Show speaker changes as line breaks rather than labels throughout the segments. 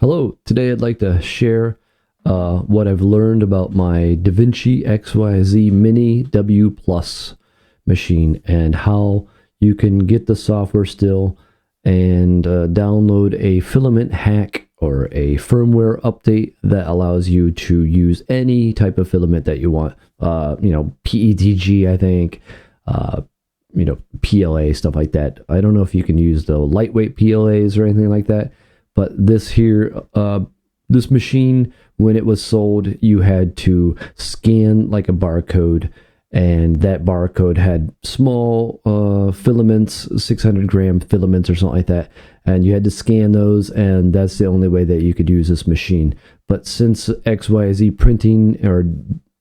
Hello, today I'd like to share what I've learned about my DaVinci XYZ Mini W Plus machine and how you can get the software still and download a Filament hack or a firmware update that allows you to use any type of filament that you want. PETG, I think, PLA, stuff like that. I don't know if you can use the lightweight PLAs or anything like that. But this here, this machine, when it was sold, you had to scan like a barcode, and that barcode had small filaments, 600 gram filaments or something like that, and you had to scan those, and that's the only way that you could use this machine. But since XYZ printing or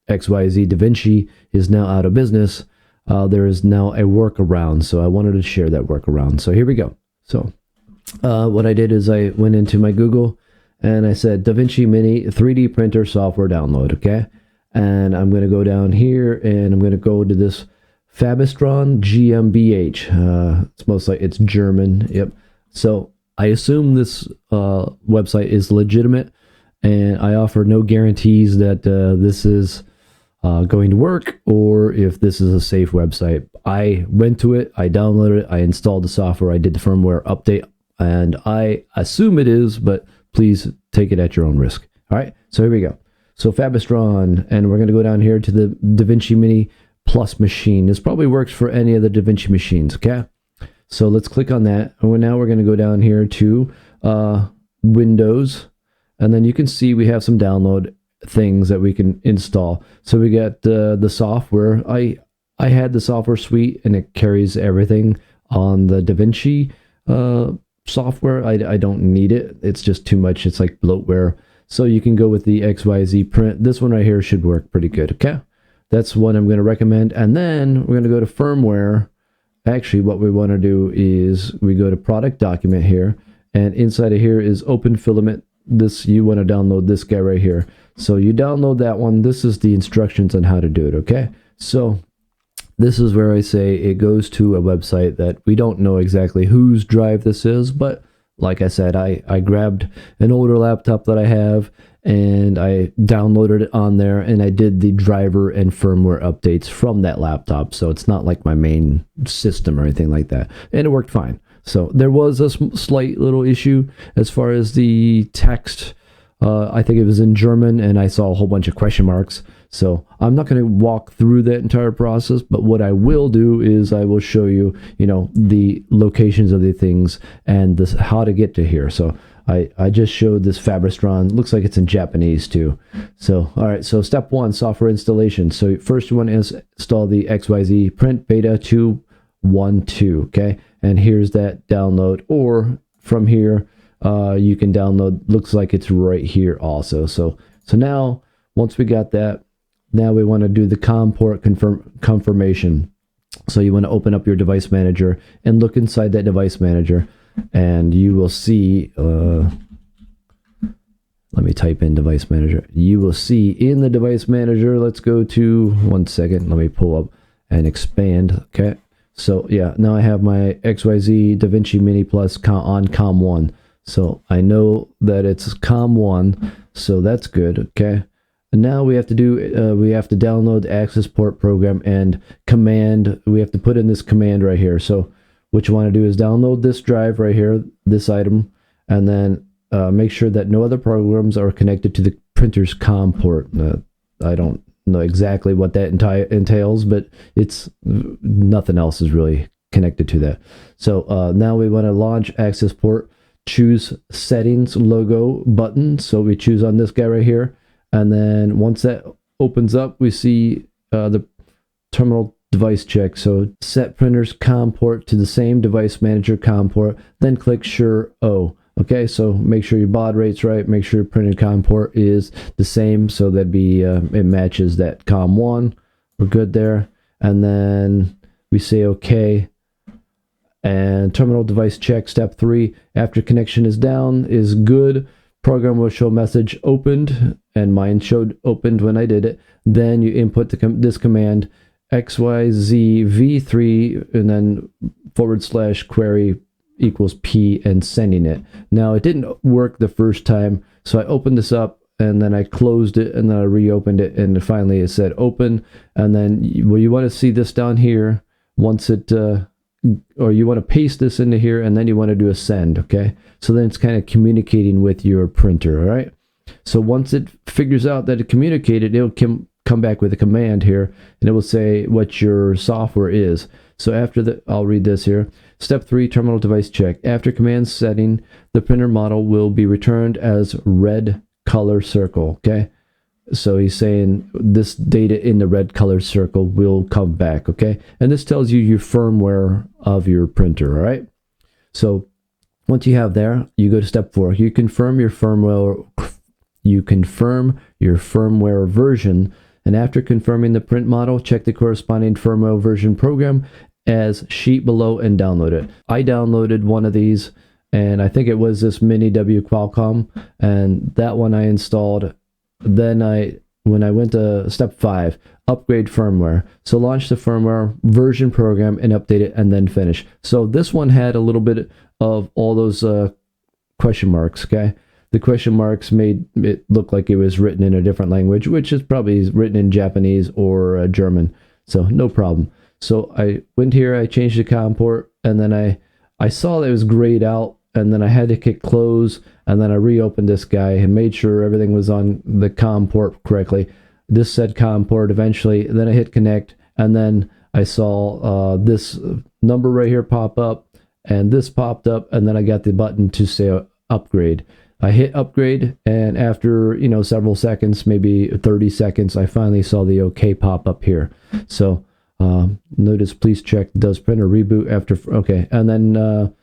XYZ DaVinci is now out of business, there is now a workaround. So I wanted to share that workaround. So here we go. So what I did is I went into my Google and I said DaVinci Mini 3D printer software download, okay? And I'm going to go down here and I'm going to go to this Fabistron GmbH. It's most like it's German. Yep. So I assume this website is legitimate, and I offer no guarantees that this is going to work or if this is a safe website. I went to it, I downloaded it, I installed the software, I did the firmware update, and I assume it is, but please take it at your own risk. All right, so here we go. So Fabistron, and we're going to go down here to the DaVinci Mini Plus machine. This probably works for any of the DaVinci machines, okay? So let's click on that. And now we're going to go down here to Windows, and then you can see we have some download things that we can install. So we got the software. I had the software suite, and it carries everything on the DaVinci software. I don't need it. It's just too much. It's like bloatware. So you can go with the XYZ print. This one right here should work pretty good. Okay, that's one I'm going to recommend. And then we're going to go to firmware. Actually, what we want to do is we go to product document here, and inside of here is open filament. This, you want to download this guy right here. So you download that one. This is the instructions on how to do it. Okay, so this is where I say it goes to a website that we don't know exactly whose drive this is, but like I said, I grabbed an older laptop that I have and I downloaded it on there, and I did the driver and firmware updates from that laptop. So it's not like my main system or anything like that, and it worked fine. So there was a slight little issue as far as the text. I think it was in German, and I saw a whole bunch of question marks. So I'm not going to walk through that entire process, but what I will do is I will show you, the locations of the things and this, how to get to here. So I just showed this Fabistron. Looks like it's in Japanese too. So, all right. So step one, software installation. So first you want to install the XYZ print beta 2.1.2. Okay. And here's that download, or from here, you can download. Looks like it's right here also. So now, once we got that, now we want to do the COM port confirmation. So you want to open up your device manager and look inside that device manager, and you will see, let me type in device manager. You will see in the device manager, let's go to, one second, let me pull up and expand. Okay. So yeah, now I have my XYZ DaVinci Mini Plus on COM1. So I know that it's COM1, so that's good. Okay. And now we have to do, we have to download the AccessPort program and command. We have to put in this command right here. So what you want to do is download this drive right here, this item, and then make sure that no other programs are connected to the printer's COM port. I don't know exactly what that entails, but it's nothing else is really connected to that. So now we want to launch AccessPort. Choose settings logo button. So we choose on this guy right here. And then once that opens up, we see the terminal device check. So set printer's COM port to the same device manager COM port, then click sure O. Okay, so make sure your baud rate's right, make sure your printed COM port is the same, so that'd be, it matches that COM1. We're good there. And then we say okay. And terminal device check, step 3, after connection is down, is good. Program will show message opened, and mine showed opened when I did it. Then you input this command, XYZ v3, and then /query equals P and sending it. Now it didn't work the first time, so I opened this up and then I closed it and then I reopened it, and finally it said open. And then you want to see this down here once it or you want to paste this into here, and then you want to do a send. Okay, so then it's kind of communicating with your printer. All right, so once it figures out that it communicated, it'll come back with a command here, and it will say what your software is. So after that, I'll read this here. Step 3, terminal device check. After command setting, the printer model will be returned as red color circle. Okay, so he's saying this data in the red color circle will come back. Okay, and this tells you your firmware of your printer. All right, so once you have there, you go to step 4. You confirm your firmware. You confirm your firmware version, and after confirming the print model, check the corresponding firmware version program as sheet below and download it. I downloaded one of these, and I think it was this Mini W Qualcomm, and that one I installed. Then when I went to step 5, upgrade firmware. So launch the firmware version program and update it, and then finish. So this one had a little bit of all those question marks. Okay, the question marks made it look like it was written in a different language, which is probably written in Japanese or German. So no problem. So I went here, I changed the COM port, and then I saw that it was grayed out, and then I had to hit close, and then I reopened this guy and made sure everything was on the COM port correctly. This said COM port eventually, then I hit connect, and then I saw this number right here pop up, and this popped up, and then I got the button to say upgrade. I hit upgrade, and after several seconds, maybe 30 seconds, I finally saw the OK pop up here. So notice, please check, does printer reboot after, okay, and then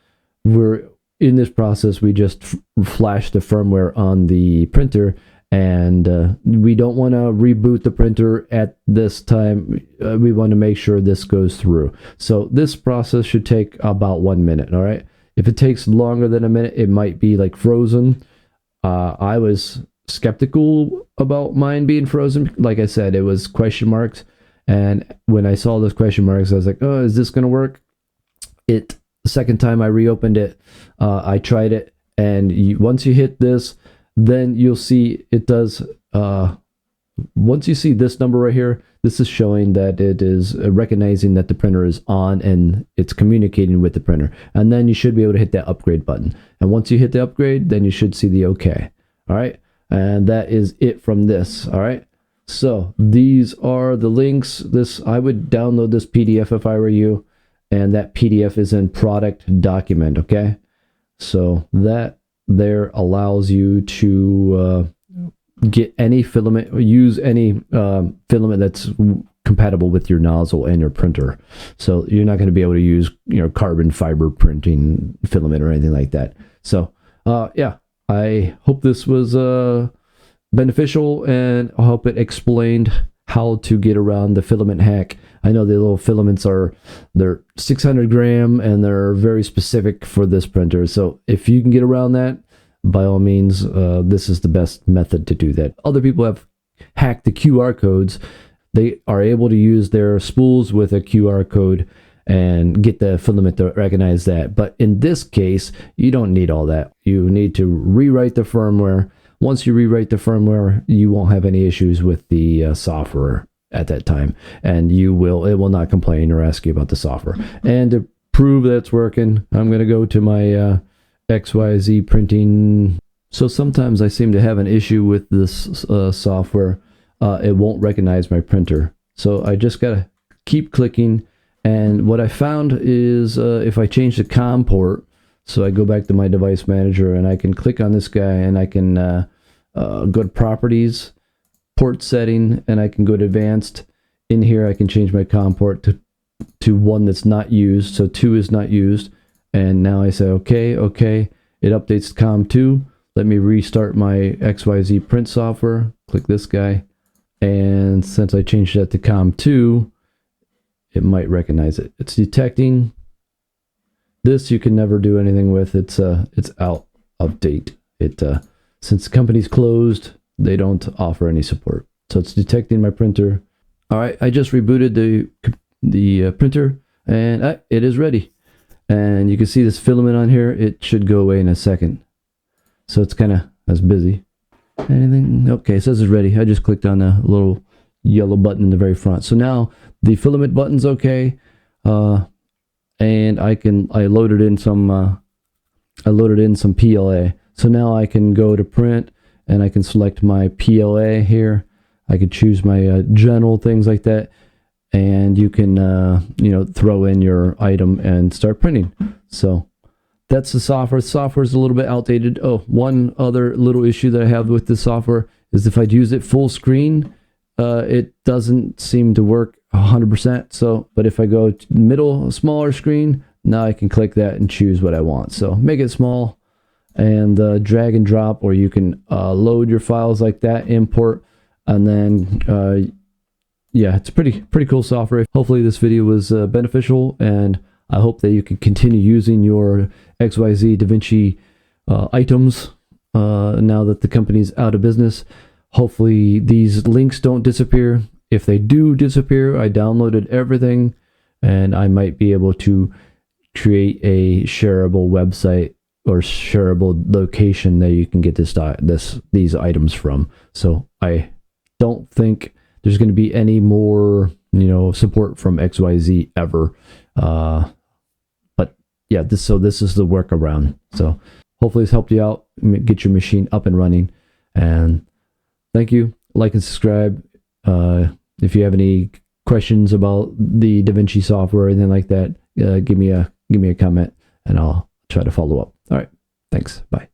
we're in this process. We just flashed the firmware on the printer, and we don't want to reboot the printer at this time. We want to make sure this goes through. So this process should take about 1 minute. All right, if it takes longer than a minute, it might be like frozen. I was skeptical about mine being frozen. Like I said, it was question marks. And when I saw those question marks, I was like, oh, is this going to work? The second time I reopened it, I tried it. And once you hit this, then you'll see it does. Once you see this number right here, this is showing that it is recognizing that the printer is on and it's communicating with the printer. And then you should be able to hit that upgrade button. And once you hit the upgrade, then you should see the OK. All right. And that is it from this. All right. So these are the links. I would download this PDF if I were you. And that PDF is in product document. Okay. So that there allows you to get any filament, use any filament that's compatible with your nozzle and your printer. So you're not going to be able to use carbon fiber printing filament or anything like that. So yeah, I hope this was beneficial, and I hope it explained how to get around the filament hack. I know the little filaments they're 600 gram and they're very specific for this printer. So if you can get around that, by all means, this is the best method to do that. Other people have hacked the QR codes. They are able to use their spools with a QR code and get the filament to recognize that. But in this case, you don't need all that. You need to rewrite the firmware. Once you rewrite the firmware, you won't have any issues with the software at that time, and it will not complain or ask you about the software. And to prove that it's working, I'm going to go to my XYZ printing. So sometimes I seem to have an issue with this software. It won't recognize my printer. So I just got to keep clicking. And what I found is if I change the COM port, so I go back to my device manager and I can click on this guy and I can go to properties, port setting, and I can go to advanced. In here I can change my COM port to one that's not used. So 2 is not used. And now I say, okay. It updates to COM2. Let me restart my XYZ print software. Click this guy. And since I changed that to COM2, it might recognize it. It's detecting. This you can never do anything with. It's out of date. Since the company's closed, they don't offer any support. So it's detecting my printer. All right, I just rebooted the printer, and it is ready. and you can see this filament on here. It should go away in a second. So it's kind of as busy. Anything? Okay, it says it's ready. I just clicked on the little yellow button in the very front. So now the filament button's okay, and I loaded in some PLA. So now I can go to print, and I can select my PLA here. I could choose my general things like that, and you can throw in your item and start printing. So that's the software. The software is a little bit outdated. Oh, one other little issue that I have with this software is if I'd use it full screen, it doesn't seem to work 100%. So, but if I go to middle, smaller screen, now I can click that and choose what I want. So make it small and drag and drop, or you can load your files like that, import, and then yeah, it's pretty cool software. Hopefully this video was beneficial, and I hope that you can continue using your XYZ DaVinci items now that the company's out of business. Hopefully these links don't disappear. If they do disappear, I downloaded everything, and I might be able to create a shareable website or shareable location that you can get these items from. So I don't think there's going to be any more support from XYZ ever. But yeah, this is the workaround. So hopefully this helped you out, get your machine up and running. And thank you. Like and subscribe. If you have any questions about the DaVinci software or anything like that, give me a comment, and I'll try to follow up. All right. Thanks. Bye.